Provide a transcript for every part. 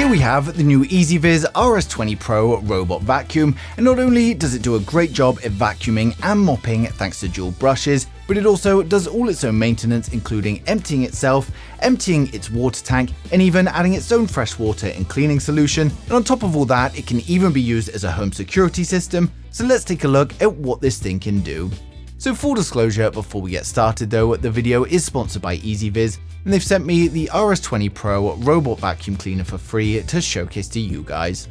Here we have the new EZViz RS20 Pro robot vacuum, and not only does it do a great job at vacuuming and mopping thanks to dual brushes, but it also does all its own maintenance, including emptying itself, emptying its water tank, and even adding its own fresh water and cleaning solution. And on top of all that, it can even be used as a home security system. So let's take a look at what this thing can do. So full disclosure before we get started though, the video is sponsored by EZViz, and they've sent me the RS20 Pro robot vacuum cleaner for free to showcase to you guys.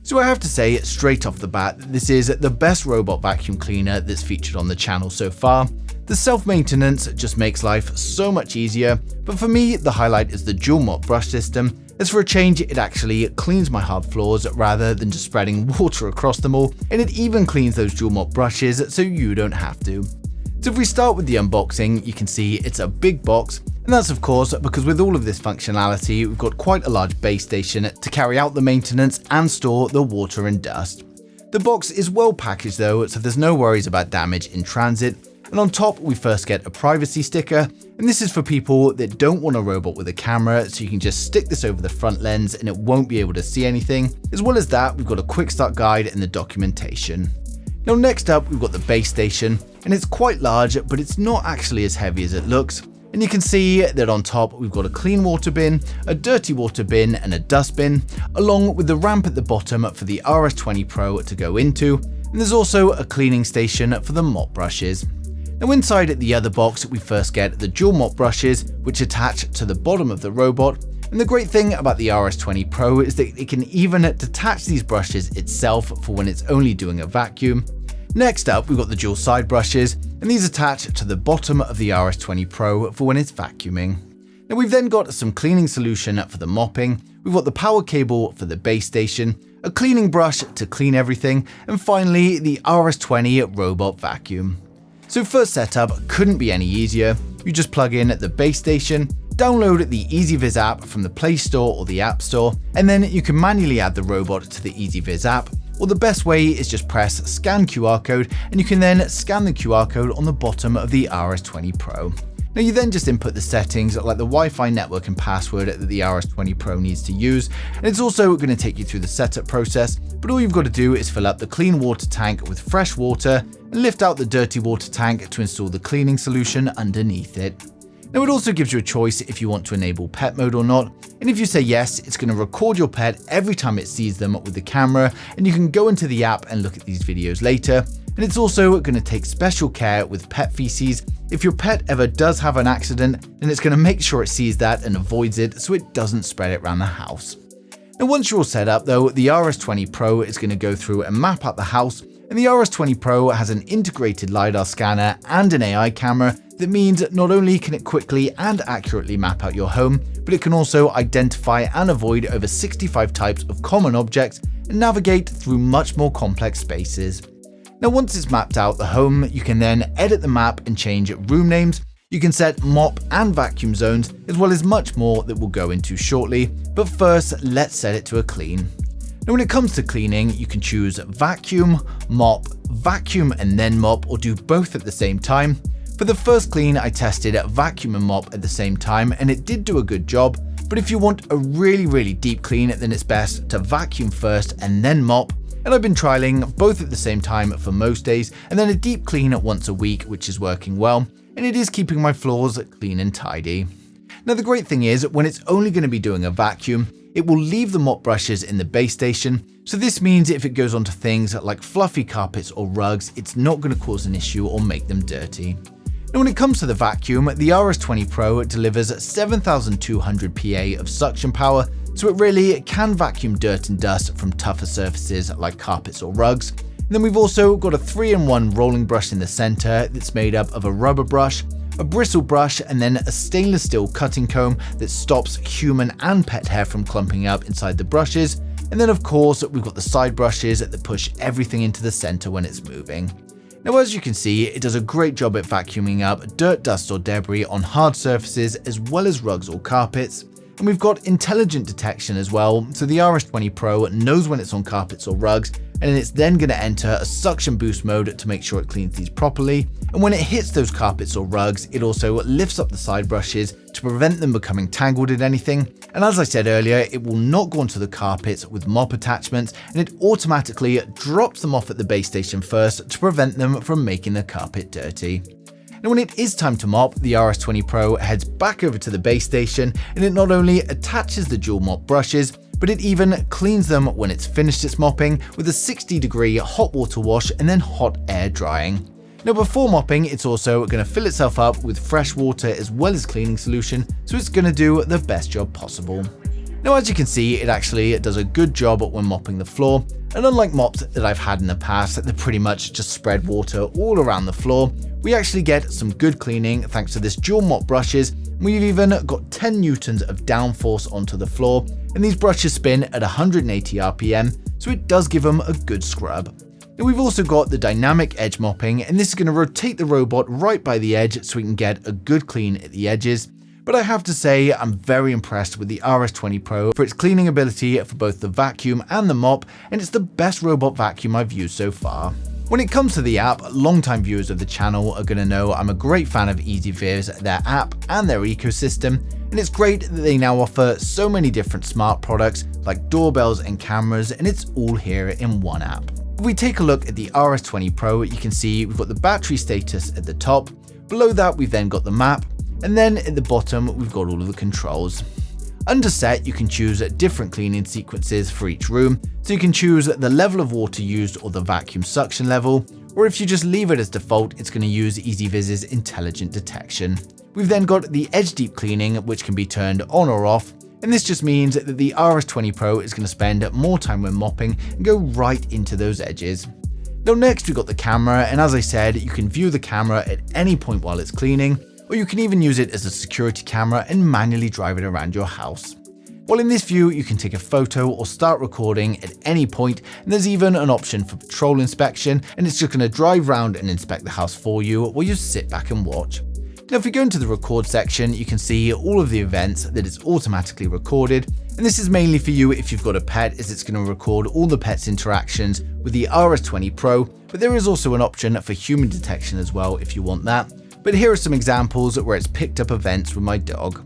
So I have to say straight off the bat that this is the best robot vacuum cleaner that's featured on the channel so far. The self-maintenance just makes life so much easier, but for me the highlight is the dual mop brush system. As for a change, it actually cleans my hard floors rather than just spreading water across them all, and it even cleans those dual mop brushes so you don't have to. So if we start with the unboxing, you can see it's a big box, and that's of course because with all of this functionality, we've got quite a large base station to carry out the maintenance and store the water and dust. The box is well packaged though, so there's no worries about damage in transit. And on top, we first get a privacy sticker, and this is for people that don't want a robot with a camera, so you can just stick this over the front lens and it won't be able to see anything. As well as that, we've got a quick start guide and the documentation. Now next up, we've got the base station, and it's quite large, but it's not actually as heavy as it looks. And you can see that on top, we've got a clean water bin, a dirty water bin, and a dust bin, along with the ramp at the bottom for the RS20 Pro to go into, and there's also a cleaning station for the mop brushes. Now inside the other box, we first get the dual mop brushes, which attach to the bottom of the robot. And the great thing about the RS20 Pro is that it can even detach these brushes itself for when it's only doing a vacuum. Next up, we've got the dual side brushes, and these attach to the bottom of the RS20 Pro for when it's vacuuming. Now we've then got some cleaning solution for the mopping, we've got the power cable for the base station, a cleaning brush to clean everything, and finally the RS20 robot vacuum. So first setup couldn't be any easier. You just plug in the base station, download the EZViz app from the Play Store or the App Store, and then you can manually add the robot to the EZViz app. Or the best way is just press scan QR code, and you can then scan the QR code on the bottom of the RS20 Pro. Now you then just input the settings like the Wi-Fi network and password that the RS20 Pro needs to use, and it's also going to take you through the setup process, but all you've got to do is fill up the clean water tank with fresh water and lift out the dirty water tank to install the cleaning solution underneath it. Now it also gives you a choice if you want to enable pet mode or not, and if you say yes, it's going to record your pet every time it sees them with the camera, and you can go into the app and look at these videos later. And it's also going to take special care with pet feces. If your pet ever does have an accident, then it's going to make sure it sees that and avoids it so it doesn't spread it around the house. Now once you're all set up though, the RS20 Pro is going to go through and map out the house, and the RS20 Pro has an integrated LiDAR scanner and an AI camera. That means not only can it quickly and accurately map out your home, but it can also identify and avoid over 65 types of common objects and navigate through much more complex spaces. Now once it's mapped out the home, you can then edit the map and change room names. You can set mop and vacuum zones, as well as much more that we'll go into shortly. But first, let's set it to a clean. Now when it comes to cleaning, you can choose vacuum, mop, vacuum and then mop, or do both at the same time. For the first clean, I tested vacuum and mop at the same time, and it did do a good job. But if you want a really deep clean, then it's best to vacuum first and then mop. And I've been trialing both at the same time for most days, and then a deep clean once a week, which is working well, and it is keeping my floors clean and tidy. Now the great thing is, when it's only going to be doing a vacuum, it will leave the mop brushes in the base station, so this means if it goes onto things like fluffy carpets or rugs, it's not going to cause an issue or make them dirty. Now when it comes to the vacuum, the RS20 Pro delivers 7,200 PA of suction power, so it really can vacuum dirt and dust from tougher surfaces like carpets or rugs. And then we've also got a 3-in-1 rolling brush in the center that's made up of a rubber brush, a bristle brush, and then a stainless steel cutting comb that stops human and pet hair from clumping up inside the brushes. And then of course, we've got the side brushes that push everything into the center when it's moving. Now as you can see, it does a great job at vacuuming up dirt, dust or debris on hard surfaces as well as rugs or carpets. And we've got intelligent detection as well, so the RS20 Pro knows when it's on carpets or rugs, and it's then going to enter a suction boost mode to make sure it cleans these properly. And when it hits those carpets or rugs, it also lifts up the side brushes to prevent them becoming tangled in anything. And as I said earlier, it will not go onto the carpets with mop attachments, and it automatically drops them off at the base station first to prevent them from making the carpet dirty. Now when it is time to mop, the RS20 Pro heads back over to the base station, and it not only attaches the dual mop brushes, but it even cleans them when it's finished its mopping with a 60-degree hot water wash and then hot air drying. Now before mopping, it's also going to fill itself up with fresh water as well as cleaning solution, so it's going to do the best job possible. Now as you can see, it actually does a good job when mopping the floor, and unlike mops that I've had in the past that pretty much just spread water all around the floor, we actually get some good cleaning thanks to this dual mop brushes. We've even got 10 newtons of downforce onto the floor, and these brushes spin at 180 RPM, so it does give them a good scrub. Now we've also got the dynamic edge mopping, and this is going to rotate the robot right by the edge so we can get a good clean at the edges. But I have to say, I'm very impressed with the RS20 Pro for its cleaning ability for both the vacuum and the mop, and it's the best robot vacuum I've used so far. When it comes to the app, long-time viewers of the channel are going to know I'm a great fan of EZViz, their app and their ecosystem, and it's great that they now offer so many different smart products like doorbells and cameras, and it's all here in one app. If we take a look at the RS20 Pro, you can see we've got the battery status at the top, below that we've then got the map, and then at the bottom we've got all of the controls. Under set, you can choose different cleaning sequences for each room, so you can choose the level of water used or the vacuum suction level, or if you just leave it as default, it's going to use EZViz's intelligent detection. We've then got the edge deep cleaning, which can be turned on or off, and this just means that the RS20 Pro is going to spend more time when mopping and go right into those edges. Now next we've got the camera, and as I said, you can view the camera at any point while it's cleaning, or you can even use it as a security camera and manually drive it around your house. Well, in this view, you can take a photo or start recording at any point, and there's even an option for patrol inspection, and it's just going to drive around and inspect the house for you while you sit back and watch. Now if we go into the record section, you can see all of the events that it's automatically recorded, and this is mainly for you if you've got a pet, as it's going to record all the pet's interactions with the RS20 Pro, but there is also an option for human detection as well if you want that. But here are some examples where it's picked up events with my dog.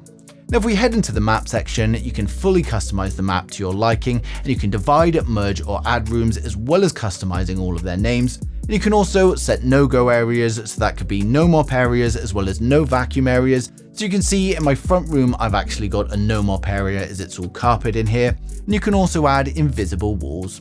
Now if we head into the map section, you can fully customize the map to your liking, and you can divide, merge or add rooms as well as customizing all of their names. And you can also set no-go areas, so that could be no mop areas as well as no vacuum areas. So you can see in my front room I've actually got a no mop area as it's all carpet in here, and you can also add invisible walls.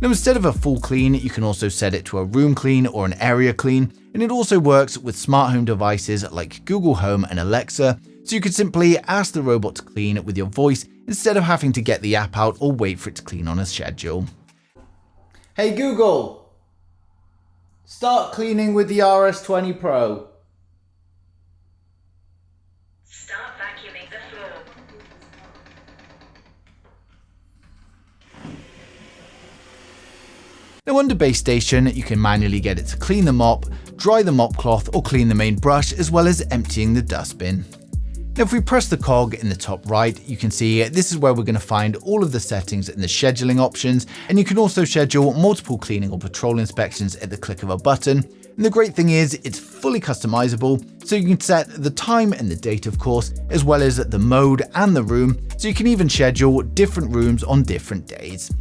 Now instead of a full clean, you can also set it to a room clean or an area clean, and it also works with smart home devices like Google Home and Alexa, so you could simply ask the robot to clean with your voice instead of having to get the app out or wait for it to clean on a schedule. Hey Google, start cleaning with the RS20 Pro. Start vacuuming the floor. Now under base station, you can manually get it to clean the mop, dry the mop cloth or clean the main brush, as well as emptying the dustbin. Now if we press the cog in the top right, you can see this is where we're going to find all of the settings and the scheduling options, and you can also schedule multiple cleaning or patrol inspections at the click of a button. And the great thing is it's fully customizable, so you can set the time and the date of course, as well as the mode and the room, so you can even schedule different rooms on different days.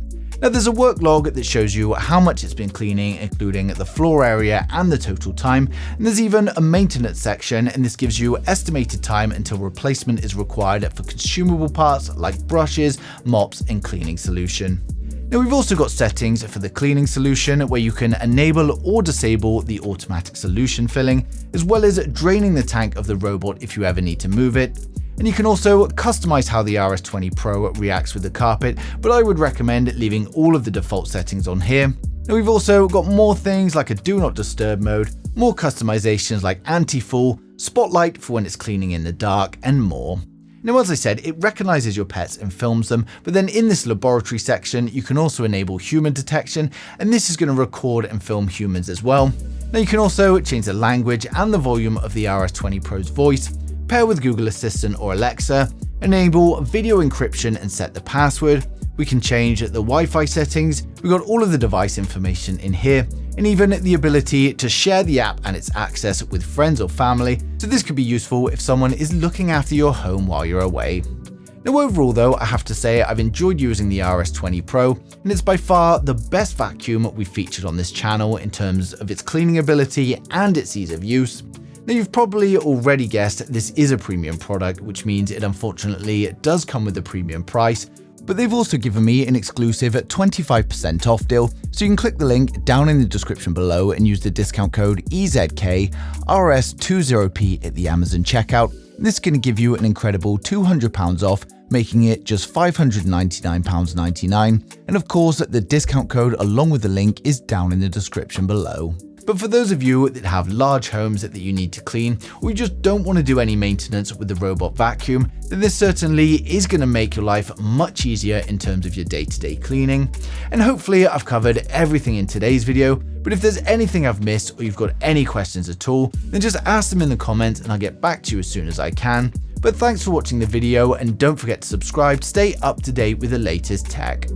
Now there's a work log that shows you how much it's been cleaning, including the floor area and the total time, and there's even a maintenance section, and this gives you estimated time until replacement is required for consumable parts like brushes, mops and cleaning solution. Now we've also got settings for the cleaning solution where you can enable or disable the automatic solution filling, as well as draining the tank of the robot if you ever need to move it. And you can also customize how the RS20 Pro reacts with the carpet, but I would recommend leaving all of the default settings on here. Now we've also got more things like a do not disturb mode, more customizations like anti-fall, spotlight for when it's cleaning in the dark, and more. Now as I said, it recognizes your pets and films them, but then in this laboratory section you can also enable human detection, and this is going to record and film humans as well. Now you can also change the language and the volume of the RS20 Pro's voice, pair with Google Assistant or Alexa, enable video encryption and set the password, We can change the Wi-Fi settings, we've got all of the device information in here, and even the ability to share the app and its access with friends or family, so this could be useful if someone is looking after your home while you're away. Now overall though, I have to say I've enjoyed using the RS20 Pro, and it's by far the best vacuum we've featured on this channel in terms of its cleaning ability and its ease of use. Now you've probably already guessed this is a premium product, which means it unfortunately does come with a premium price, but they've also given me an exclusive 25% off deal, so you can click the link down in the description below and use the discount code EZViz RS20 at the Amazon checkout. This is going to give you an incredible £200 off, making it just £599.99, and of course the discount code along with the link is down in the description below. But for those of you that have large homes that you need to clean, or you just don't want to do any maintenance with the robot vacuum, then this certainly is going to make your life much easier in terms of your day-to-day cleaning. And hopefully I've covered everything in today's video, but if there's anything I've missed or you've got any questions at all, then just ask them in the comments and I'll get back to you as soon as I can. But thanks for watching the video, and don't forget to subscribe to stay up to date with the latest tech.